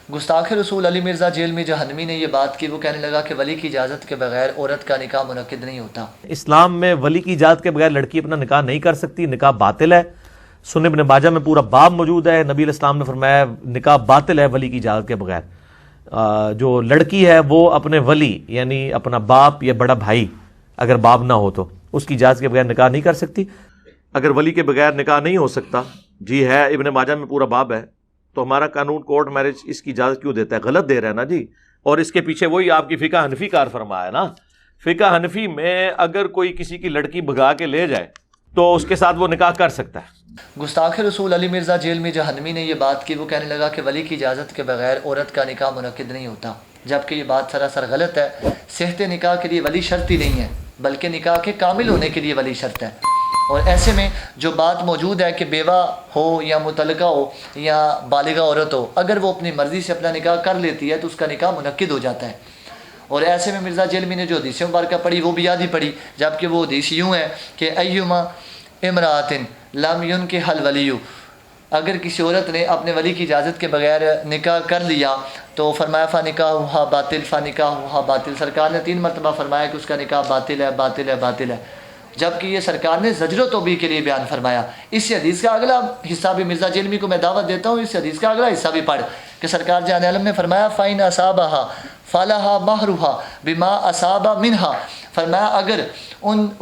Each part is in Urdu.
گستاخ رسول علی مرزا جیلمی جہنمی نے یہ بات کی، وہ کہنے لگا کہ ولی کی اجازت کے بغیر عورت کا نکاح منعقد نہیں ہوتا۔ اسلام میں ولی کی اجازت کے بغیر لڑکی اپنا نکاح نہیں کر سکتی، نکاح باطل ہے۔ سنن ابن ماجہ میں پورا باب موجود ہے، نبی علیہ السلام نے فرمایا نکاح باطل ہے ولی کی اجازت کے بغیر۔ جو لڑکی ہے وہ اپنے ولی یعنی اپنا باپ یا بڑا بھائی اگر باپ نہ ہو تو اس کی اجازت کے بغیر نکاح نہیں کر سکتی۔ اگر ولی کے بغیر نکاح نہیں ہو سکتا، جی ہے ابن ماجہ میں پورا باب ہے، تو ہمارا قانون کورٹ میرج اس کی اجازت کیوں دیتا ہے؟ غلط دے رہا ہے نا جی۔ اور اس کے پیچھے وہی آپ کی فقہ حنفی کار فرمایا ہے نا۔ فقہ حنفی میں اگر کوئی کسی کی لڑکی بھگا کے لے جائے تو اس کے ساتھ وہ نکاح کر سکتا ہے۔ گستاخ رسول علی مرزا جیلمی جہنمی نے یہ بات کی، وہ کہنے لگا کہ ولی کی اجازت کے بغیر عورت کا نکاح منعقد نہیں ہوتا، جبکہ یہ بات سراسر غلط ہے۔ صحت نکاح کے لیے ولی شرط ہی نہیں ہے، بلکہ نکاح کے کامل ہونے کے لیے ولی شرط ہے۔ اور ایسے میں جو بات موجود ہے کہ بیوہ ہو یا مطلقہ ہو یا بالغہ عورت ہو، اگر وہ اپنی مرضی سے اپنا نکاح کر لیتی ہے تو اس کا نکاح منعقد ہو جاتا ہے۔ اور ایسے میں مرزا جیلمی نے جو حدیث مبارکہ پڑھی وہ بھی یاد ہی پڑھی، جبکہ وہ حدیث یوں ہے کہ ایما امرأۃ لم ينکح الولی، اگر کسی عورت نے اپنے ولی کی اجازت کے بغیر نکاح کر لیا تو فرمایا فنکاحھا باطل فنکاحھا باطل۔ سرکار نے 3 مرتبہ فرمایا کہ اس کا نکاح باطل ہے باطل ہے باطل ہے، جبکہ یہ سرکار نے زجر و توبیح کے لیے بیان فرمایا۔ اس حدیث کا اگلا حصہ بھی مرزا جیلمی کو میں دعوت دیتا ہوں، اس حدیث کا اگلا حصہ بھی پڑھ کہ سرکار جان عالم نے فرمایا فَإِنْ أَصَابَهَا فَلَهَا مَهْرُهَا بِمَا أَصَابَ مِنْهَا، فرمایا اگر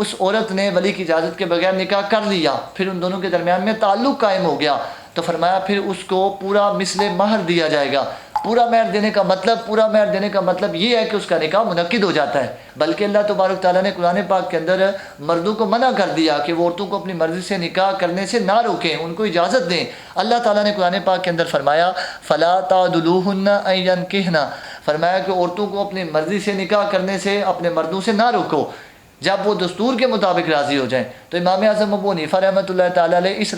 اس عورت نے ولی کی اجازت کے بغیر نکاح کر لیا، پھر ان دونوں کے درمیان میں تعلق قائم ہو گیا، تو فرمایا پھر اس کو پورا مثل مہر دیا جائے گا۔ پورا مہر دینے کا مطلب یہ ہے کہ اس کا نکاح منعقد ہو جاتا ہے۔ بلکہ اللہ تبارک تعالیٰ نے قرآن پاک کے اندر مردوں کو منع کر دیا کہ وہ عورتوں کو اپنی مرضی سے نکاح کرنے سے نہ روکیں، ان کو اجازت دیں۔ اللہ تعالیٰ نے قرآن پاک کے اندر فرمایا فَلَا تَعْضُلُوهُنَّ أَن يَنكِحْنَ، فرمایا کہ عورتوں کو اپنی مرضی سے نکاح کرنے سے اپنے مردوں سے نہ روکو جب وہ دستور کے مطابق راضی ہو جائیں۔ تو امام اعظم ابو حنیفہ رحمۃ اللہ تعالیٰ علیہ اس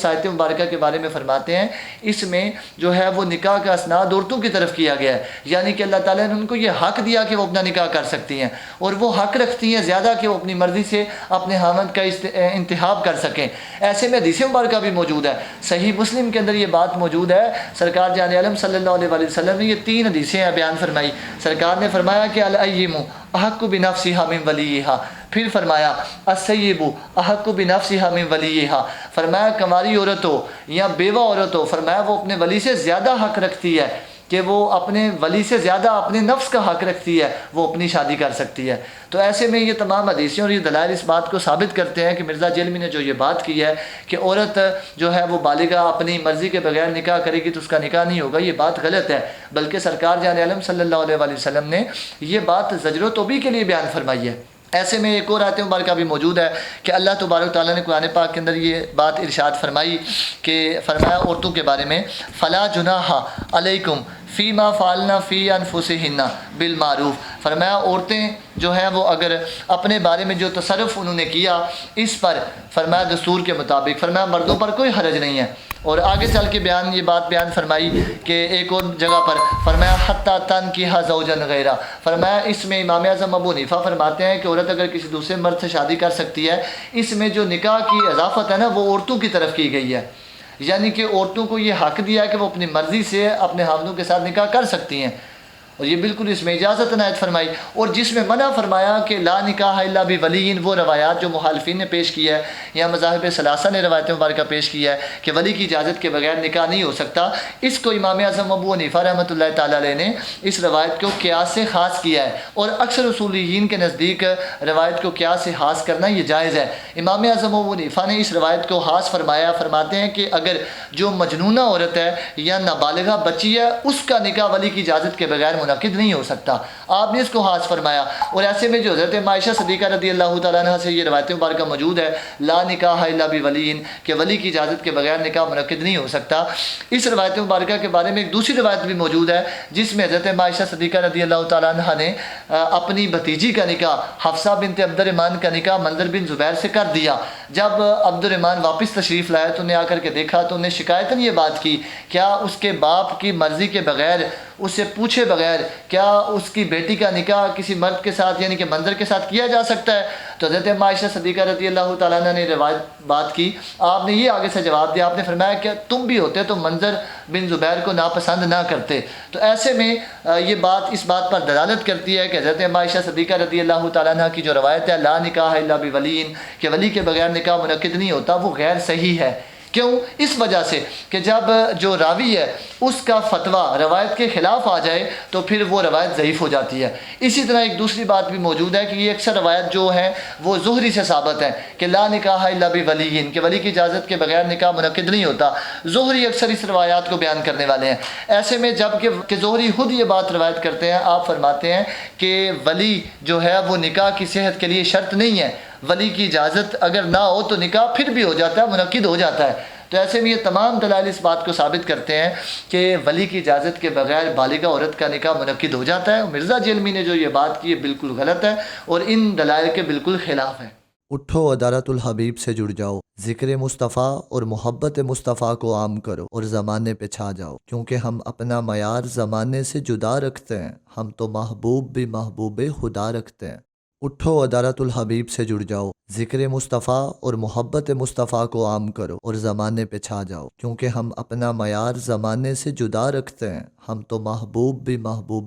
آیت مبارکہ کے بارے میں فرماتے ہیں اس میں جو ہے وہ نکاح کا اسناد عورتوں کی طرف کیا گیا ہے، یعنی کہ اللہ تعالیٰ نے ان کو یہ حق دیا کہ وہ اپنا نکاح کر سکتی ہیں، اور وہ حق رکھتی ہیں زیادہ کہ وہ اپنی مرضی سے اپنے خاوند کا انتخاب کر سکیں۔ ایسے میں حدیث مبارکہ بھی موجود ہے، صحیح مسلم کے اندر یہ بات موجود ہے۔ سرکار جان عالم صلی اللہ علیہ وسلم نے یہ 3 حدیثیں بیان فرمائی۔ سرکار نے فرمایا کہ الایّم احق بنفسها من ولیھا، پھر فرمایا السیب احق بنفسها من ولیھا، فرمایا کنواری عورت ہو یا بیوہ عورت ہو، فرمایا وہ اپنے ولی سے زیادہ حق رکھتی ہے کہ وہ اپنے ولی سے زیادہ اپنے نفس کا حق رکھتی ہے، وہ اپنی شادی کر سکتی ہے۔ تو ایسے میں یہ تمام حدیثیں اور یہ دلائل اس بات کو ثابت کرتے ہیں کہ مرزا جیلمی نے جو یہ بات کی ہے کہ عورت جو ہے وہ بالغہ اپنی مرضی کے بغیر نکاح کرے گی تو اس کا نکاح نہیں ہوگا، یہ بات غلط ہے۔ بلکہ سرکار جان عالم صلی اللہ علیہ وسلم نے یہ بات زجر و توبیح کے لیے بیان فرمائی ہے۔ ایسے میں ایک اور آیت مبارکہ بھی موجود ہے کہ اللہ تبارک تعالیٰ نے قرآن پاک کے اندر یہ بات ارشاد فرمائی کہ فرمایا عورتوں کے بارے میں فلا جناح علیکم فیما فعلنا فی انفسہن بالمعروف، فرمایا عورتیں جو ہیں وہ اگر اپنے بارے میں جو تصرف انہوں نے کیا اس پر فرمایا دستور کے مطابق، فرمایا مردوں پر کوئی حرج نہیں ہے۔ اور آگے چل کے یہ بات بیان فرمائی کہ ایک اور جگہ پر فرمایا حتی تنکحا زوجا غیرہ، فرمایا اس میں امام اعظم ابو حنیفہ فرماتے ہیں کہ عورت اگر کسی دوسرے مرد سے شادی کر سکتی ہے، اس میں جو نکاح کی اضافت ہے نا وہ عورتوں کی طرف کی گئی ہے، یعنی کہ عورتوں کو یہ حق دیا ہے کہ وہ اپنی مرضی سے اپنے خاوندوں کے ساتھ نکاح کر سکتی ہیں، اور یہ بالکل اس میں اجازت عنایت فرمائی۔ اور جس میں منع فرمایا کہ لا نکاح الا بولی، وہ روایات جو مخالفین نے پیش کی ہے یا مذاہب ثلاثہ نے روایت مبارکہ پیش کی ہے کہ ولی کی اجازت کے بغیر نکاح نہیں ہو سکتا، اس کو امام اعظم ابو حنیفہ رحمۃ اللہ تعالیٰ علیہ نے اس روایت کو قیاس سے خاص کیا ہے، اور اکثر اصولیین کے نزدیک روایت کو قیاس سے خاص کرنا یہ جائز ہے۔ امام اعظم ابو حنیفہ نے اس روایت کو خاص فرمایا، فرماتے ہیں کہ اگر جو مجنونہ عورت ہے یا نابالغہ بچی ہے اس کا نکاح ولی کی اجازت کے بغیر منعقد نہیں ہو سکتا، آپ نے اس کو خاص فرمایا۔ اور ایسے میں جو حضرت عائشہ صدیقہ رضی اللہ تعالیٰ عنہ سے یہ روایت مبارکہ موجود ہے لا نکاح الا بولی، کہ ولی کی اجازت کے بغیر نکاح منعقد نہیں ہو سکتا۔ اس روایت مبارکہ کے بارے میں ایک دوسری روایت بھی موجود ہے جس میں حضرت عائشہ صدیقہ رضی اللہ تعالیٰ عنہ نے اپنی بھتیجی کا نکاح حفصہ بنت عبد الرحمن کا نکاح منظر بن زبیر سے کر دیا۔ جب عبد الرحمن واپس تشریف لایا تو انہیں آ کر کے دیکھا تو انہیں شکایتاً یہ بات کی کیا اس کے باپ کی مرضی کے بغیر، اسے پوچھے بغیر کیا اس کی بیٹی کا نکاح کسی مرد کے ساتھ یعنی کہ منظر کے ساتھ کیا جا سکتا ہے؟ تو حضرت اما عائشہ صدیقہ رضی اللہ تعالیٰ عنہ نے روایت بات کی، آپ نے یہ آگے سے جواب دیا، آپ نے فرمایا کہ تم بھی ہوتے تو منظر بن زبیر کو ناپسند نہ کرتے۔ تو ایسے میں یہ بات اس بات پر دلالت کرتی ہے کہ حضرت اما عائشہ صدیقہ رضی اللہ تعالیٰ عنہ کی جو روایت ہے لا نکاح الا بولی، کہ ولی کے بغیر نکاح منعقد نہیں ہوتا، وہ غیر صحیح ہے۔ کیوں؟ اس وجہ سے کہ جب جو راوی ہے اس کا فتویٰ روایت کے خلاف آ جائے تو پھر وہ روایت ضعیف ہو جاتی ہے۔ اسی طرح ایک دوسری بات بھی موجود ہے کہ یہ اکثر روایت جو ہے وہ زہری سے ثابت ہے کہ لا نکاح الا بولی، کہ ولی کی اجازت کے بغیر نکاح منعقد نہیں ہوتا۔ زہری اکثر اس روایات کو بیان کرنے والے ہیں۔ ایسے میں جب کہ زہری خود یہ بات روایت کرتے ہیں، آپ فرماتے ہیں کہ ولی جو ہے وہ نکاح کی صحت کے لیے شرط نہیں ہے، ولی کی اجازت اگر نہ ہو تو نکاح پھر بھی ہو جاتا ہے، منعقد ہو جاتا ہے۔ تو ایسے میں یہ تمام دلائل اس بات کو ثابت کرتے ہیں کہ ولی کی اجازت کے بغیر بالغہ عورت کا نکاح منعقد ہو جاتا ہے۔ مرزا جیلمی نے جو یہ بات کی ہے بالکل غلط ہے اور ان دلائل کے بالکل خلاف ہے۔ اٹھو عدالت الحبیب سے جڑ جاؤ، ذکر مصطفیٰ اور محبت مصطفیٰ کو عام کرو اور زمانے پہ چھا جاؤ، کیونکہ ہم اپنا معیار زمانے سے جدا رکھتے ہیں، ہم تو محبوب بھی محبوب خدا رکھتے ہیں۔ اٹھو عدالت الحبیب سے جڑ جاؤ، ذکر مصطفیٰ اور محبت مصطفیٰ کو عام کرو اور زمانے پہ چھا جاؤ، کیونکہ ہم اپنا معیار زمانے سے جدا رکھتے ہیں، ہم تو محبوب بھی محبوب